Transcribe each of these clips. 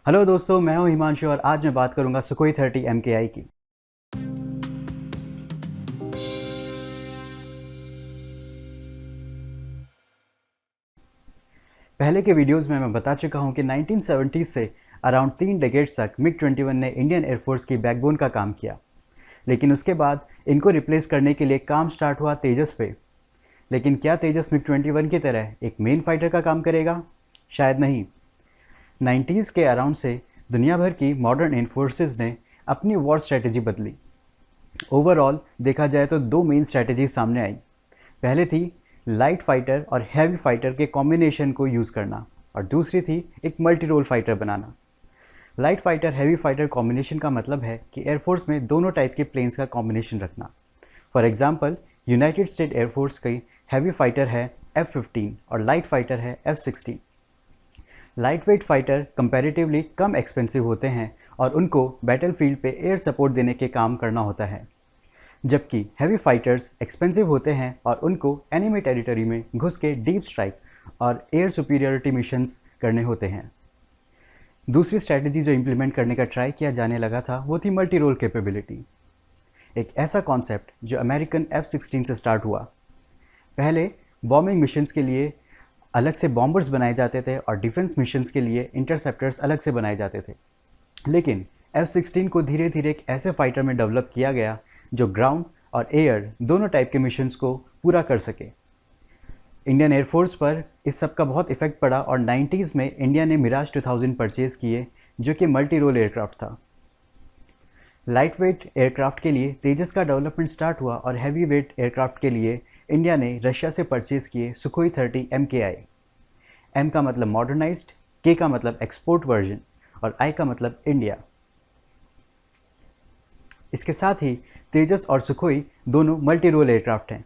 Hello दोस्तों, मैं हूं हिमांशु और आज मैं बात करूंगा सुखोई 30 MKI की। पहले के वीडियोस में मैं बता चुका हूं कि 1970 से अराउंड 3 डेकेड्स तक मिग-21 ने इंडियन एयरफोर्स की बैकबोन का काम किया, लेकिन उसके बाद इनको रिप्लेस करने के लिए काम स्टार्ट हुआ तेजस पे। लेकिन क्या तेजस मिग-21 की तरह एक मेन फाइटर का काम करेगा? शायद नहीं। 90s के अराउंड से दुनिया भर की मॉडर्न एयर फोर्सेज ने अपनी वॉर स्ट्रेटेजी बदली। ओवरऑल देखा जाए तो दो मेन स्ट्रेटेजी सामने आई। पहले थी लाइट फाइटर और हैवी फाइटर के कॉम्बिनेशन को यूज़ करना और दूसरी थी एक मल्टी रोल फाइटर बनाना। Light fighter heavy fighter combination का मतलब है कि एयरफोर्स में दोनों टाइप के प्लेन्स का कॉम्बिनेशन रखना। For example, United State air force की हैवी फाइटर है F-15 और लाइट फाइटर है F-16। Light weight fighter comparatively कम एक्सपेंसिव होते हैं और उनको बैटलफील्ड पे एयर सपोर्ट देने के काम करना होता है, जबकि हैवी फाइटर्स एक्सपेंसिव होते हैं और उनको एनिमी टेरिटरी में घुस के डीप स्ट्राइक और एयर सुपीरियरिटी मिशंस करने होते हैं। दूसरी स्ट्रैटेजी जो इम्प्लीमेंट करने का ट्राई किया जाने लगा था वो थी मल्टी रोल कैपेबिलिटी, एक ऐसा कॉन्सेप्ट जो अमेरिकन F-16 से स्टार्ट हुआ। पहले बॉम्बिंग मिशंस के लिए अलग से बॉम्बर्स बनाए जाते थे और डिफेंस मिशंस के लिए इंटरसेप्टर्स अलग से बनाए जाते थे, लेकिन F-16 को धीरे धीरे एक ऐसे फाइटर में डेवलप किया गया जो ग्राउंड और एयर दोनों टाइप के मिशंस को पूरा कर सके। इंडियन एयरफोर्स पर इस सब का बहुत इफेक्ट पड़ा और 90s में इंडिया ने मिराज 2000 परचेज किए, जो कि मल्टी रोल एयरक्राफ्ट था। लाइट वेट एयरक्राफ्ट के लिए तेजस का डेवलपमेंट स्टार्ट हुआ और हैवी वेट एयरक्राफ्ट के लिए इंडिया ने रशिया से परचेज किए सुखोई 30 MKI। M का मतलब मॉडर्नाइज्ड, K का मतलब एक्सपोर्ट वर्जन और I का मतलब इंडिया। इसके साथ ही तेजस और सुखोई दोनों मल्टी रोल एयरक्राफ्ट हैं।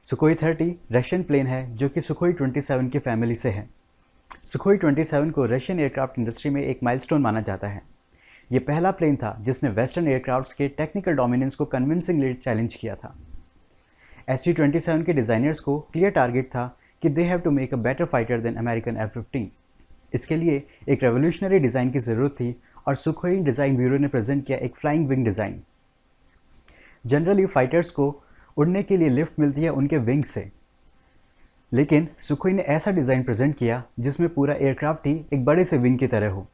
सुखोई 30 रशियन प्लेन है जो कि सुखोई 27 की फैमिली से है। सुखोई 27 को रशियन एयरक्राफ्ट इंडस्ट्री में एक माइलस्टोन माना जाता है। ये पहला प्लेन था जिसने वेस्टर्न एयरक्राफ्ट्स के टेक्निकल डोमिनेंस को कन्विंसिंगली चैलेंज किया था। Su-27 के डिज़ाइनर्स को क्लियर टारगेट था कि they have to make a better fighter than American F-15। इसके लिए एक रेवोल्यूशनरी डिज़ाइन की ज़रूरत थी और सुखोई डिज़ाइन ब्यूरो ने प्रेजेंट किया एक flying wing design. Generally fighters को उड़ने के लिए लिफ्ट मिलती है उनके विंग्स से, लेकिन सुखोई ने ऐसा डिज़ाइन प्रेजेंट किया जिसमें पूरा एयरक्राफ्ट ही एक बड़े से विंग की तरह हो।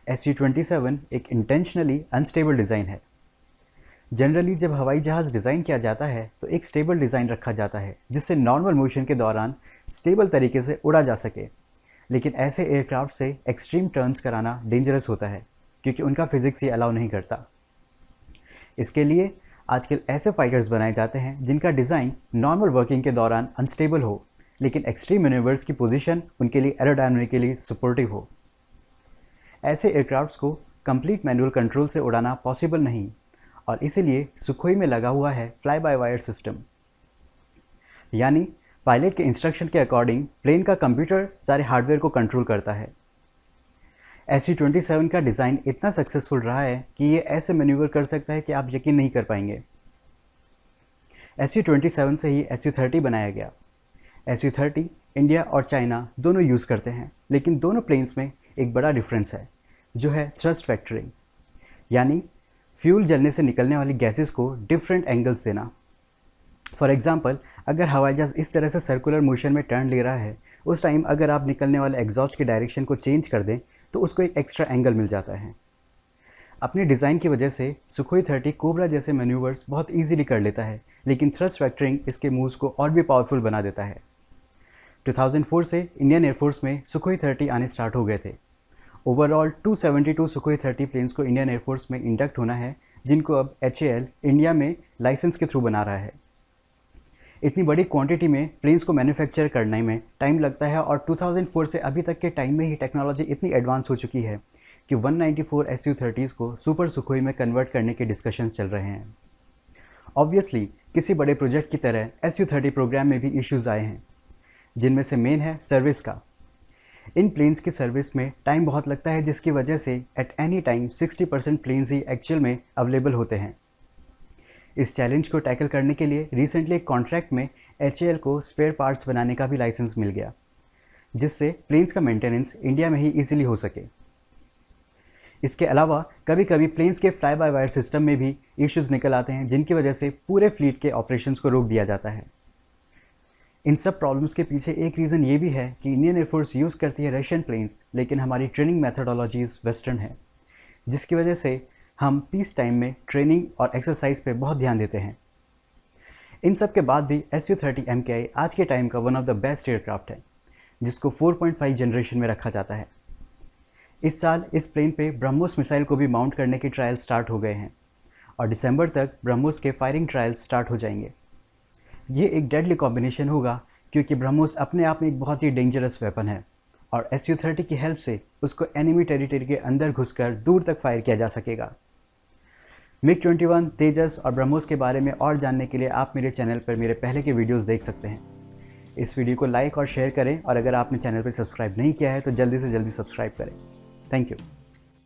Su-27 एक इंटेंशनली अनस्टेबल डिज़ाइन है। जनरली जब हवाई जहाज़ डिज़ाइन किया जाता है तो एक स्टेबल डिज़ाइन रखा जाता है जिससे नॉर्मल मोशन के दौरान स्टेबल तरीके से उड़ा जा सके, लेकिन ऐसे एयरक्राफ्ट से एक्सट्रीम टर्न्स कराना डेंजरस होता है क्योंकि उनका फिजिक्स ये अलाउ नहीं करता। इसके लिए आजकल ऐसे फाइटर्स बनाए जाते हैं जिनका डिज़ाइन नॉर्मल वर्किंग के दौरान अनस्टेबल हो, लेकिन एक्सट्रीम मैन्यूवर्स की पोजीशन उनके लिए एरोडायनामिकली सपोर्टिव हो। ऐसे एयरक्राफ्ट्स को कंप्लीट मैनुअल कंट्रोल से उड़ाना पॉसिबल नहीं और इसीलिए सुखोई में लगा हुआ है फ्लाई बाय वायर सिस्टम, यानी पायलट के इंस्ट्रक्शन के अकॉर्डिंग प्लेन का कंप्यूटर सारे हार्डवेयर को कंट्रोल करता है। Su-27 का डिज़ाइन इतना सक्सेसफुल रहा है कि ये ऐसे मैन्यूवर कर सकता है कि आप यकीन नहीं कर पाएंगे। Su-27 से ही Su-30 बनाया गया। Su-30 इंडिया और चाइना दोनों यूज़ करते हैं, लेकिन दोनों प्लेन्स में एक बड़ा डिफरेंस है जो है थ्रस्ट वेक्टरिंग, यानी फ्यूल जलने से निकलने वाली गैसेस को डिफरेंट एंगल्स देना। फॉर एग्जांपल, अगर हवाई जहाज़ इस तरह से सर्कुलर मोशन में टर्न ले रहा है, उस टाइम अगर आप निकलने वाले एग्जॉस्ट की डायरेक्शन को चेंज कर दें तो उसको एक एक्स्ट्रा एंगल मिल जाता है। अपने डिज़ाइन की वजह से सुखोई 30 कोबरा जैसे मैन्यूवर्स बहुत ईजीली कर लेता है, लेकिन थ्रस्ट वेक्टरिंग इसके मूव्स को और भी पावरफुल बना देता है। 2004 से इंडियन एयरफोर्स में सुखोई 30 आने स्टार्ट हो गए थे। ओवरऑल 272 सुखोई 30 प्लेन्स को इंडियन एयरफोर्स में इंडक्ट होना है, जिनको अब HAL इंडिया में लाइसेंस के थ्रू बना रहा है। इतनी बड़ी क्वांटिटी में प्लेन्स को मैन्युफैक्चर करने में टाइम लगता है और 2004 से अभी तक के टाइम में ही टेक्नोलॉजी इतनी एडवांस हो चुकी है कि 194 Su-30s को सुपर सुखोई में कन्वर्ट करने के डिस्कशंस चल रहे हैं। ऑब्वियसली किसी बड़े प्रोजेक्ट की तरह Su-30 प्रोग्राम में भी इश्यूज़ आए हैं, जिनमें से मेन है सर्विस का। इन प्लेन्स की सर्विस में टाइम बहुत लगता है, जिसकी वजह से एट एनी टाइम 60% प्लेन्स ही एक्चुअल में अवेलेबल होते हैं। इस चैलेंज को टैकल करने के लिए रिसेंटली एक कॉन्ट्रैक्ट में HAL को स्पेयर पार्ट्स बनाने का भी लाइसेंस मिल गया, जिससे प्लेन्स का मेंटेनेंस इंडिया में ही ईजिली हो सके। इसके अलावा कभी कभी प्लेन्स के फ्लाई बाय वायर सिस्टम में भी इश्यूज निकल आते हैं, जिनकी वजह से पूरे फ्लीट के ऑपरेशंस को रोक दिया जाता है। इन सब प्रॉब्लम्स के पीछे एक रीज़न ये भी है कि इंडियन एयरफोर्स यूज़ करती है रशियन प्लेन्स, लेकिन हमारी ट्रेनिंग मैथडोलॉजीज वेस्टर्न है, जिसकी वजह से हम पीस टाइम में ट्रेनिंग और एक्सरसाइज पे बहुत ध्यान देते हैं। इन सब के बाद भी Su-30 MKI आज के टाइम का one of the best aircraft है, जिसको 4.5 जनरेशन में रखा जाता है। इस साल इस प्लेन पे ब्रह्मोस मिसाइल को भी माउंट करने के ट्रायल स्टार्ट हो गए हैं और दिसंबर तक ब्रह्मोस के फायरिंग ट्रायल्स स्टार्ट हो जाएंगे। ये एक डेडली कॉम्बिनेशन होगा, क्योंकि ब्रह्मोस अपने आप में एक बहुत ही डेंजरस वेपन है और Su-30 की हेल्प से उसको एनिमी टेरिटरी के अंदर घुसकर दूर तक फायर किया जा सकेगा। MiG-21, तेजस और ब्रह्मोस के बारे में और जानने के लिए आप मेरे चैनल पर मेरे पहले के वीडियोस देख सकते हैं। इस वीडियो को लाइक और शेयर करें और अगर आपने चैनल पर सब्सक्राइब नहीं किया है तो जल्दी से जल्दी सब्सक्राइब करें। Thank you.